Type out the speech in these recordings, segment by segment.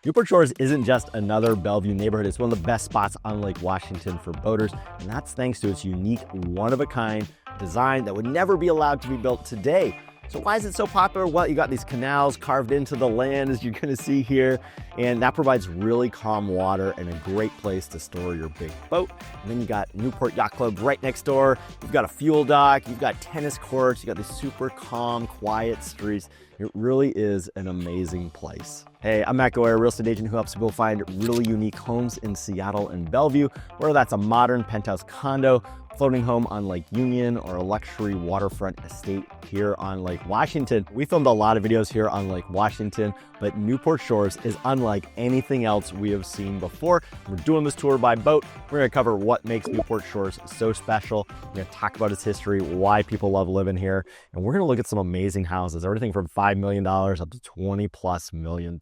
Newport Shores isn't just another Bellevue neighborhood, it's one of the best spots on Lake Washington for boaters, and that's thanks to its unique, one-of-a-kind design that would never be allowed to be built today. So why is it so popular? Well, you got these canals carved into the land, as you're gonna see here, and that provides really calm water and a great place to store your big boat. And then you got Newport Yacht Club right next door. You've got a fuel dock, you've got tennis courts, you got these super calm, quiet streets. It really is an amazing place. Hey, I'm Matt Goyer, real estate agent who helps people find really unique homes in Seattle and Bellevue, whether that's a modern penthouse condo, floating home on Lake Union, or a luxury waterfront estate here on Lake Washington. We filmed a lot of videos here on Lake Washington, but Newport Shores is unlike anything else we have seen before. We're doing this tour by boat. We're gonna cover what makes Newport Shores so special. We're gonna talk about its history, why people love living here, and we're gonna look at some amazing houses, everything from $5 million up to $20+ million.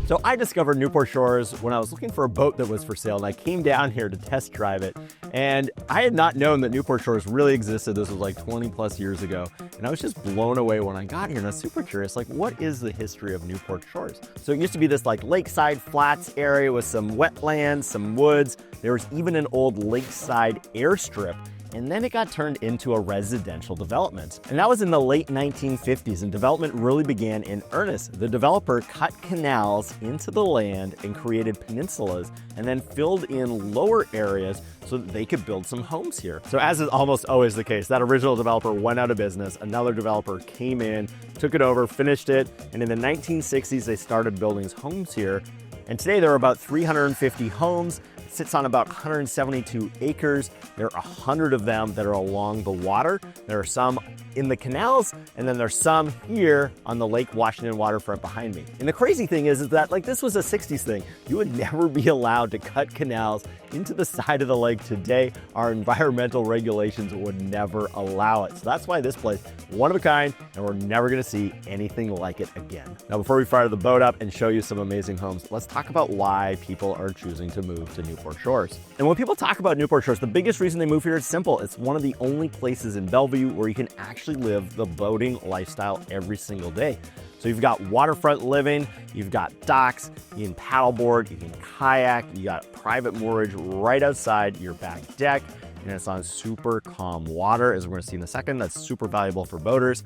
So I discovered Newport Shores when I was looking for a boat that was for sale, and I came down here to test drive it, and I had not known that Newport Shores really existed. This was like 20+ years ago, and I was just blown away when I got here, and I was super curious, like, what is the history of Newport Shores? So it used to be this like lakeside flats area with some wetlands, some woods. There was even an old lakeside airstrip, and then it got turned into a residential development. And that was in the late 1950s, and development really began in earnest. The developer cut canals into the land and created peninsulas, and then filled in lower areas so that they could build some homes here. So as is almost always the case, that original developer went out of business, another developer came in, took it over, finished it, and in the 1960s, they started building homes here. And today there are about 350 homes. It sits on about 172 acres. There are 100 of them that are along the water. There are some in the canals, and then there's some here on the Lake Washington waterfront behind me. And the crazy thing is that like this was a 60s thing. You would never be allowed to cut canals into the side of the lake today. Our environmental regulations would never allow it. So that's why this place, one of a kind, and we're never gonna see anything like it again. Now, before we fire the boat up and show you some amazing homes, let's talk about why people are choosing to move to Newport Shores. And when people talk about Newport Shores, the biggest reason they move here is simple. It's one of the only places in Bellevue where you can actually live the boating lifestyle every single day. So you've got waterfront living, you've got docks, you can paddleboard, you can kayak, you got private moorage right outside your back deck, and it's on super calm water, as we're gonna see in a second. That's super valuable for boaters.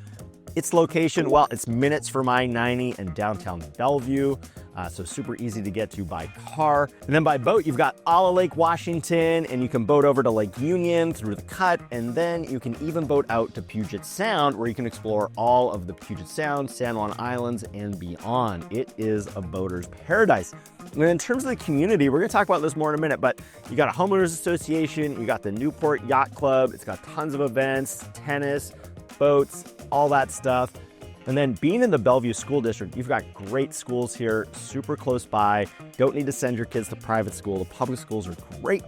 Its location, well, it's minutes from I-90 and downtown Bellevue, so super easy to get to by car. And then by boat, you've got all of Lake Washington, and you can boat over to Lake Union through the Cut, and then you can even boat out to Puget Sound, where you can explore all of the Puget Sound, San Juan Islands, and beyond. It is a boater's paradise. And in terms of the community, we're gonna talk about this more in a minute, but you got a homeowners association, you got the Newport Yacht Club, it's got tons of events, tennis, boats, all that stuff. And then being in the Bellevue School District, you've got great schools here, super close by. Don't need to send your kids to private school. The public schools are great.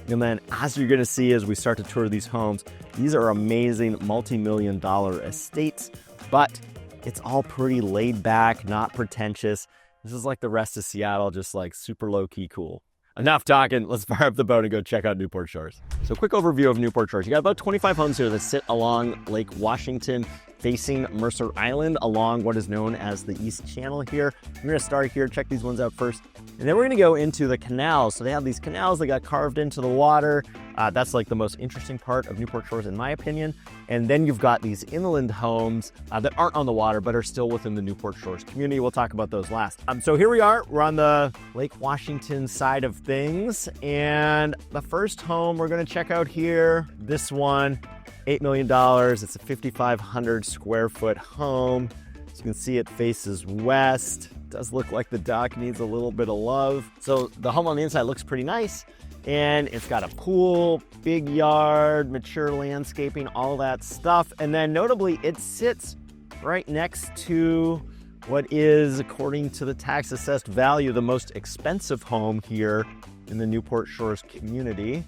And then as you're gonna see as we start to tour these homes, these are amazing multi-million-dollar estates, but it's all pretty laid back, not pretentious. This is like the rest of Seattle, just like super low-key cool. Enough talking, let's fire up the boat and go check out Newport Shores. So quick overview of Newport Shores. You got about 25 homes here that sit along Lake Washington, facing Mercer Island along what is known as the East Channel here. We're gonna start here, check these ones out first. And then we're gonna go into the canals. So they have these canals that got carved into the water. That's like the most interesting part of Newport Shores in my opinion. And then you've got these inland homes that aren't on the water, but are still within the Newport Shores community. We'll talk about those last. So here we are, we're on the Lake Washington side of things. And the first home we're gonna check out here, this one, $8 million. It's a 5,500 square foot home. As you can see, it faces west. It does look like the dock needs a little bit of love. So the home on the inside looks pretty nice. And it's got a pool, big yard, mature landscaping, all that stuff. And then notably, it sits right next to what is, according to the tax assessed value, the most expensive home here in the Newport Shores community.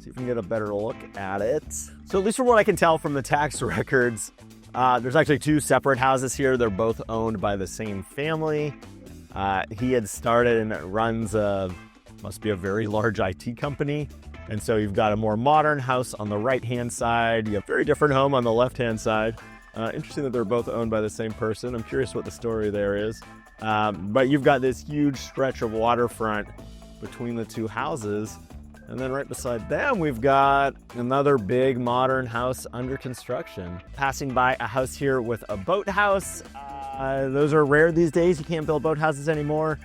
See if we can get a better look at it. So at least from what I can tell from the tax records, there's actually two separate houses here. They're both owned by the same family. He had started and it runs must be a very large IT company. And so you've got a more modern house on the right-hand side. You have a very different home on the left-hand side. Interesting that they're both owned by the same person. I'm curious what the story there is. But you've got this huge stretch of waterfront between the two houses. And then right beside them, we've got another big modern house under construction. Passing by a house here with a boathouse. Those are rare these days. You can't build boathouses anymore.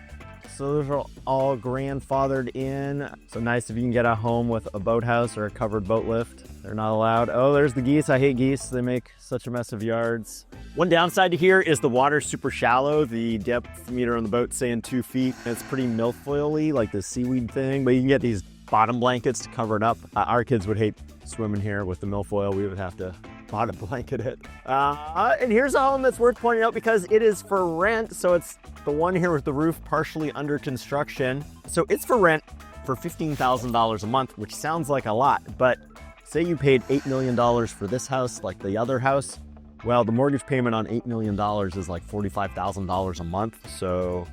So those are all grandfathered in. So nice if you can get a home with a boathouse or a covered boat lift. They're not allowed. Oh, there's the geese. I hate geese. They make such a mess of yards. One downside to here is the water's super shallow. The depth meter on the boat's saying 2 feet. It's pretty milfoily, like the seaweed thing, but you can get these bottom blankets to cover it up. Our kids would hate swimming here with the milfoil. We would have to bottom blanket it. And here's a home that's worth pointing out because it is for rent. So it's the one here with the roof partially under construction. So it's for rent for $15,000 a month, which sounds like a lot, but say you paid $8 million for this house, like the other house. Well, the mortgage payment on $8 million is like $45,000 a month. So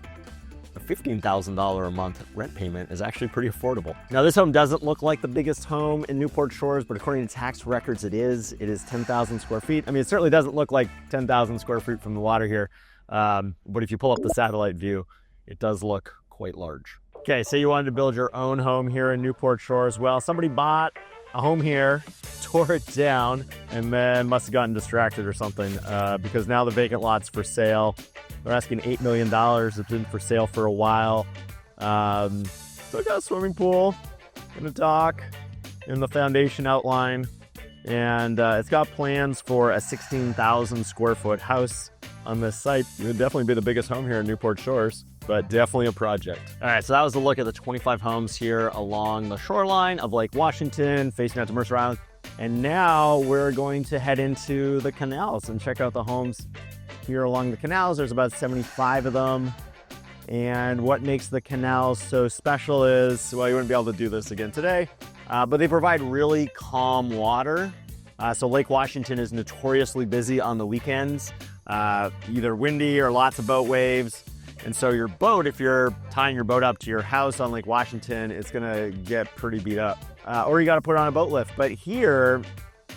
a $15,000 a month rent payment is actually pretty affordable. Now, this home doesn't look like the biggest home in Newport Shores, but according to tax records, it is. It is 10,000 square feet. I mean, it certainly doesn't look like 10,000 square feet from the water here. But if you pull up the satellite view, it does look quite large. Okay, so you wanted to build your own home here in Newport Shores. Well, somebody bought a home here, tore it down, and then must have gotten distracted or something because now the vacant lot's for sale. They're asking $8 million. It's been for sale for a while. So it got a swimming pool and a dock in the foundation outline. And it's got plans for a 16,000 square foot house on this site. It would definitely be the biggest home here in Newport Shores, but definitely a project. All right, so that was a look at the 25 homes here along the shoreline of Lake Washington, facing out to Mercer Island. And now we're going to head into the canals and check out the homes here along the canals. There's about 75 of them. And what makes the canals so special is, well, you wouldn't be able to do this again today, but they provide really calm water. So Lake Washington is notoriously busy on the weekends, either windy or lots of boat waves. And so your boat, if you're tying your boat up to your house on Lake Washington, it's gonna get pretty beat up. Or you gotta put it on a boat lift. But here,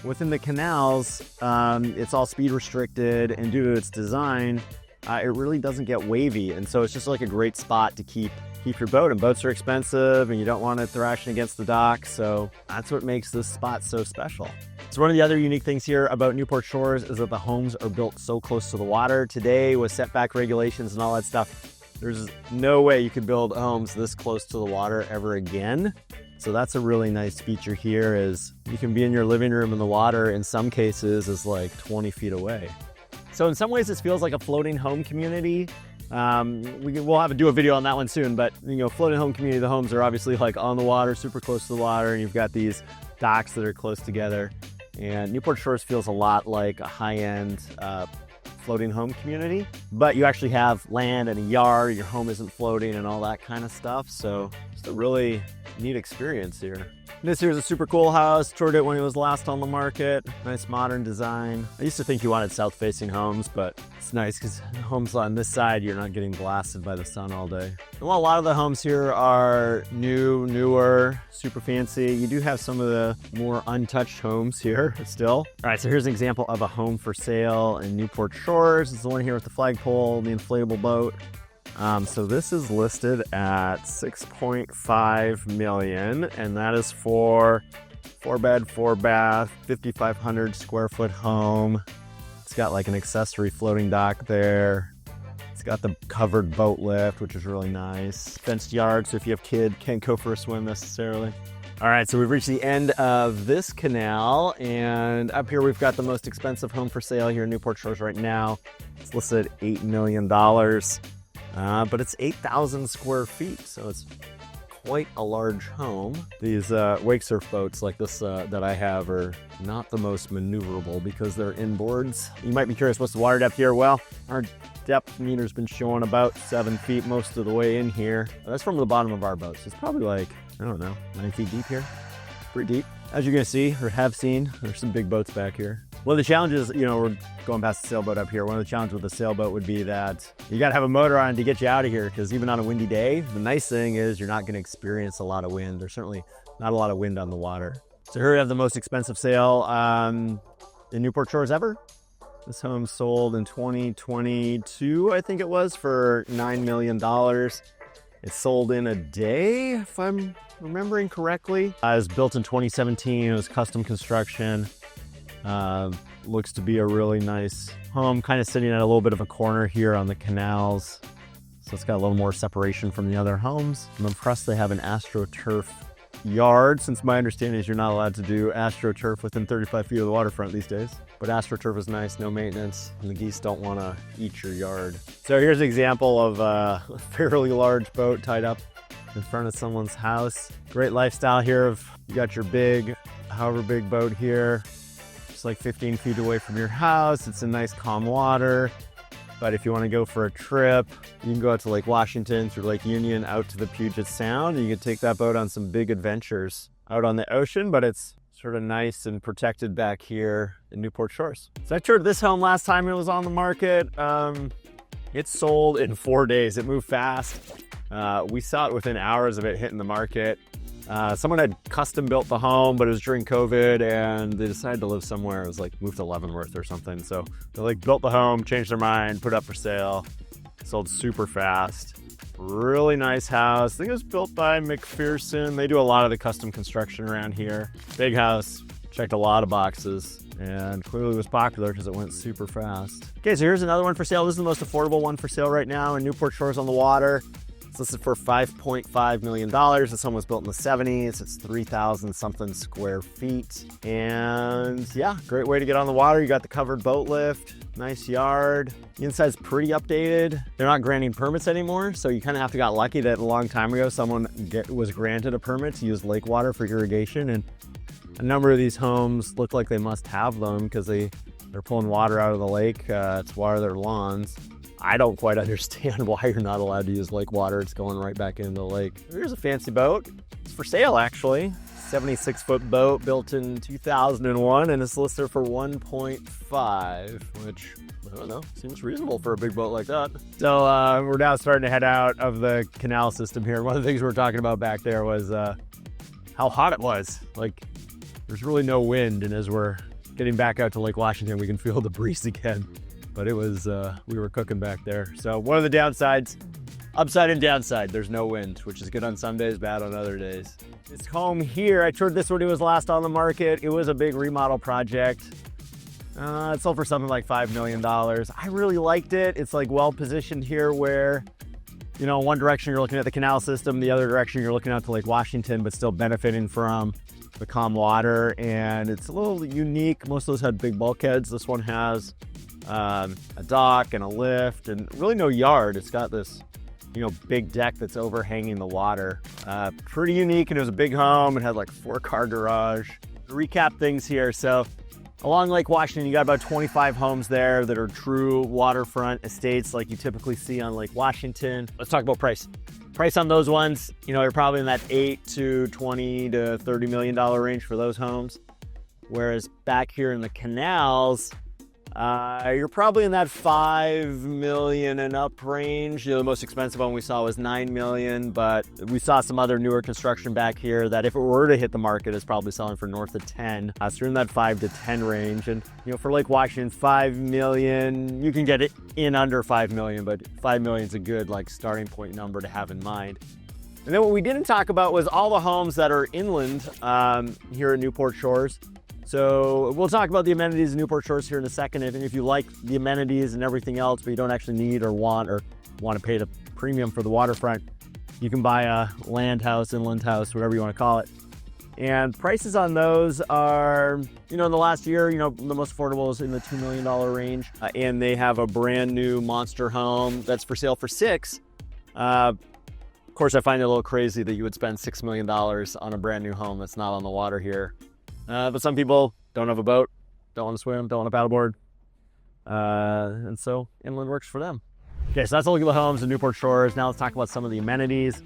within the canals, it's all speed restricted, and due to its design, it really doesn't get wavy. And so it's just like a great spot to keep your boat. And boats are expensive and you don't want it thrashing against the dock. So that's what makes this spot so special. So one of the other unique things here about Newport Shores is that the homes are built so close to the water. Today, with setback regulations and all that stuff, there's no way you could build homes this close to the water ever again. So that's a really nice feature here, is you can be in your living room and the water in some cases is like 20 feet away. So in some ways this feels like a floating home community. We'll have to do a video on that one soon, but you know, floating home community, the homes are obviously like on the water, super close to the water, and you've got these docks that are close together. And Newport Shores feels a lot like a high-end floating home community, but you actually have land and a yard, your home isn't floating and all that kind of stuff. So just a really neat experience here. This here is a super cool house. Toured it when it was last on the market. Nice modern design. I used to think you wanted south-facing homes, but it's nice because homes on this side, you're not getting blasted by the sun all day. And while a lot of the homes here are newer, super fancy, you do have some of the more untouched homes here still. All right, so here's an example of a home for sale in Newport Shores. It's the one here with the flagpole, the inflatable boat. So this is listed at $6.5 million, and that is for 4-bed, 4-bath, 5,500 square foot home. It's got like an accessory floating dock there. It's got the covered boat lift, which is really nice. Fenced yard, so if you have kids, can't go for a swim necessarily. All right, so we've reached the end of this canal, and up here we've got the most expensive home for sale here in Newport Shores right now. It's listed at $8 million. But it's 8,000 square feet, so it's quite a large home. These wake surf boats like this that I have are not the most maneuverable because they're inboards. You might be curious, what's the water depth here? Well, our depth meter's been showing about 7 feet most of the way in here. That's from the bottom of our boat, so it's probably like, I don't know, 9 feet deep here. Pretty deep. As you're gonna see, or have seen, there's some big boats back here. One of the challenges, you know, we're going past the sailboat up here. One of the challenges with the sailboat would be that you got to have a motor on to get you out of here, because even on a windy day, the nice thing is you're not going to experience a lot of wind. There's certainly not a lot of wind on the water. So here we have the most expensive sale in Newport Shores ever. This home sold in 2022, I think it was, for $9 million. It sold in a day, if I'm remembering correctly. It was built in 2017. It was custom construction. Looks to be a really nice home, kind of sitting at a little bit of a corner here on the canals. So it's got a little more separation from the other homes. I'm impressed they have an AstroTurf yard, since my understanding is you're not allowed to do AstroTurf within 35 feet of the waterfront these days. But AstroTurf is nice, no maintenance, and the geese don't want to eat your yard. So here's an example of a fairly large boat tied up in front of someone's house. Great lifestyle here of you got your big, however big boat here. It's like 15 feet away from your house. It's in nice calm water. But if you want to go for a trip, you can go out to Lake Washington through Lake Union out to the Puget Sound, and you can take that boat on some big adventures out on the ocean, but it's sort of nice and protected back here in Newport Shores. So I toured this home last time it was on the market. It sold in 4 days. It moved fast. We saw it within hours of it hitting the market. Someone had custom built the home, but it was during COVID and they decided to live somewhere. It was like moved to Leavenworth or something. So they like built the home, changed their mind, put it up for sale, sold super fast. Really nice house. I think it was built by McPherson. They do a lot of the custom construction around here. Big house, checked a lot of boxes, and clearly was popular because it went super fast. Okay, so here's another one for sale. This is the most affordable one for sale right now in Newport Shores on the water. This is for $5.5 million. This home was built in the 70s. It's 3,000 something square feet. And yeah, great way to get on the water. You got the covered boat lift, nice yard. The inside's pretty updated. They're not granting permits anymore, so you kind of have to got lucky that a long time ago someone was granted a permit to use lake water for irrigation. And a number of these homes look like they must have them because they're pulling water out of the lake to water their lawns. I don't quite understand why you're not allowed to use lake water. It's going right back into the lake. Here's a fancy boat. It's for sale, actually. 76-foot boat built in 2001, and it's listed for 1.5, which, I don't know, seems reasonable for a big boat like that. So we're now starting to head out of the canal system here. One of the things we were talking about back there was how hot it was. Like, there's really no wind, and as we're getting back out to Lake Washington, we can feel the breeze again. But it was, we were cooking back there. So one of the downsides, upside and downside, there's no wind, which is good on some days, bad on other days. This home here, I toured this when it was last on the market. It was a big remodel project. It sold for something like $5 million. I really liked it. It's like well positioned here where, you know, one direction you're looking at the canal system, the other direction you're looking out to Lake Washington, but still benefiting from the calm water. And it's a little unique. Most of those had big bulkheads. This one has a dock and a lift and really no yard. It's got this, you know, big deck that's overhanging the water. Pretty unique, and it was a big home. It had like 4-car garage. To recap things here, so along Lake Washington, you got about 25 homes there that are true waterfront estates like you typically see on Lake Washington. Let's talk about price. Price on those ones, you know, you're probably in that $8 to $20 to $30 million range for those homes. Whereas back here in the canals, you're probably in that $5 million and up range. You know, the most expensive one we saw was $9 million, but we saw some other newer construction back here that if it were to hit the market is probably selling for north of 10. So you're in that 5 to 10 range. And, you know, for Lake Washington, $5 million, you can get it in under $5 million, but $5 million is a good like starting point number to have in mind. And then what we didn't talk about was all the homes that are inland here in Newport Shores. So we'll talk about the amenities in Newport Shores here in a second. And if you like the amenities and everything else, but you don't actually need or want to pay the premium for the waterfront, you can buy a land house, inland house, whatever you want to call it. And prices on those are, you know, in the last year, you know, the most affordable is in the $2 million range. And they have a brand new monster home that's for sale for $6 million. Of course, I find it a little crazy that you would spend $6 million on a brand new home that's not on the water here. But some people don't have a boat, don't want to swim, don't want a paddleboard. And so inland works for them. Okay, so that's a look at the homes in Newport Shores. Now let's talk about some of the amenities.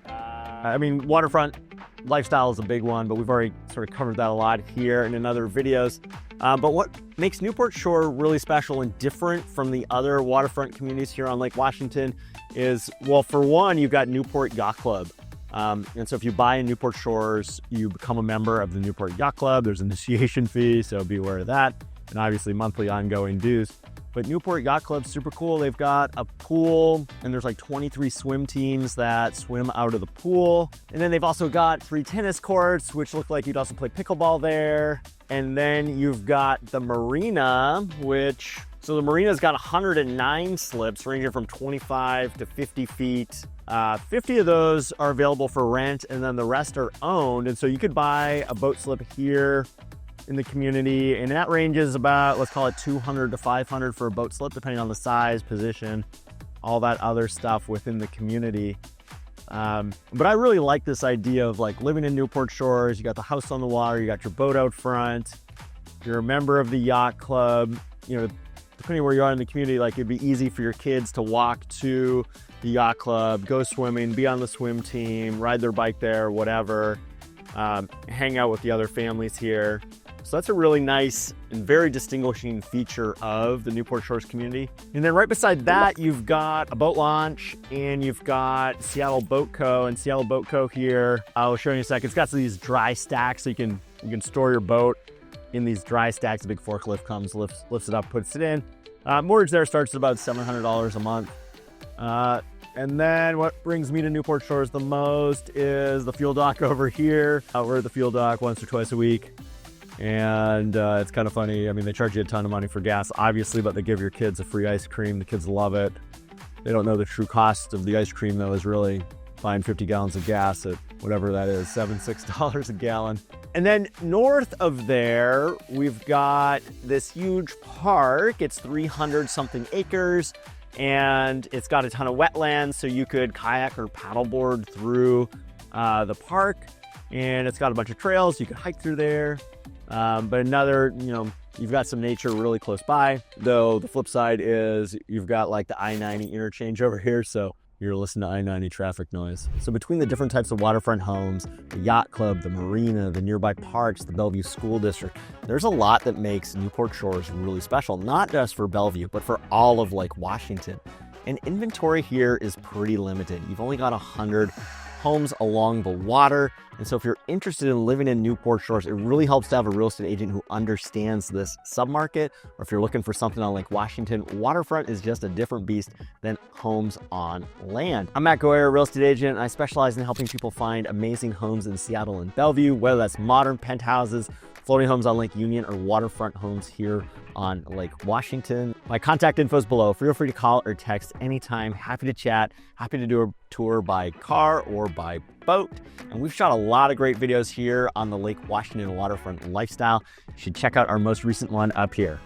I mean, waterfront lifestyle is a big one, but we've already sort of covered that a lot here and in other videos. But what makes Newport Shore really special and different from the other waterfront communities here on Lake Washington is, well, for one, you've got Newport Yacht Club. And so if you buy in Newport Shores, you become a member of the Newport Yacht Club. There's an initiation fee, so be aware of that. and obviously monthly ongoing dues. But Newport Yacht Club's super cool. They've got a pool, and there's like 23 swim teams that swim out of the pool. And then they've also got 3 tennis courts, which look like you'd also play pickleball there. And then you've got the marina, so the marina's got 109 slips ranging from 25 to 50 feet. 50 of those are available for rent, and then the rest are owned. And so you could buy a boat slip here in the community, and that ranges about, let's call it 200 to 500 for a boat slip, depending on the size, position, all that other stuff within the community. But I really like this idea of like living in Newport Shores. You got the house on the water, you got your boat out front, you're a member of the yacht club. You know, depending where you are in the community, like it'd be easy for your kids to walk to the yacht club, go swimming, be on the swim team, ride their bike there, whatever, hang out with the other families here. So that's a really nice and very distinguishing feature of the Newport Shores community. And then right beside that, you've got a boat launch, and you've got Seattle Boat Co. And Seattle Boat Co. here, I'll show you in a second. It's got these dry stacks, so you can store your boat in these dry stacks. A big forklift comes, lifts it up, puts it in. Mortgage there starts at about $700 a month. And then what brings me to Newport Shores the most is the fuel dock over here. We're at the fuel dock once or twice a week. And it's kind of funny. I mean, they charge you a ton of money for gas, obviously, but they give your kids a free ice cream. The kids love it. They don't know the true cost of the ice cream, though, is really buying 50 gallons of gas at whatever that is, $6 a gallon. And then north of there, we've got this huge park. It's 300 something acres, and it's got a ton of wetlands, so you could kayak or paddleboard through the park. And it's got a bunch of trails. You could hike through there. But another, you've got some nature really close by, though the flip side is you've got like the I-90 interchange over here, so you're listening to I-90 traffic noise. So between the different types of waterfront homes, the yacht club, the marina, the nearby parks, the Bellevue School District, there's a lot that makes Newport Shores really special, not just for Bellevue, but for all of Lake Washington. And inventory here is pretty limited. You've only got 100 homes along the water. And so if you're interested in living in Newport Shores, it really helps to have a real estate agent who understands this submarket. Or if you're looking for something on Lake Washington, waterfront is just a different beast than homes on land. I'm Matt Goyer, real estate agent, and I specialize in helping people find amazing homes in Seattle and Bellevue, whether that's modern penthouses, floating homes on Lake Union, or waterfront homes here on Lake Washington. My contact info is below. Feel free to call or text anytime. Happy to chat. Happy to do a tour by car or by boat. And we've shot a lot of great videos here on the Lake Washington waterfront lifestyle. You should check out our most recent one up here.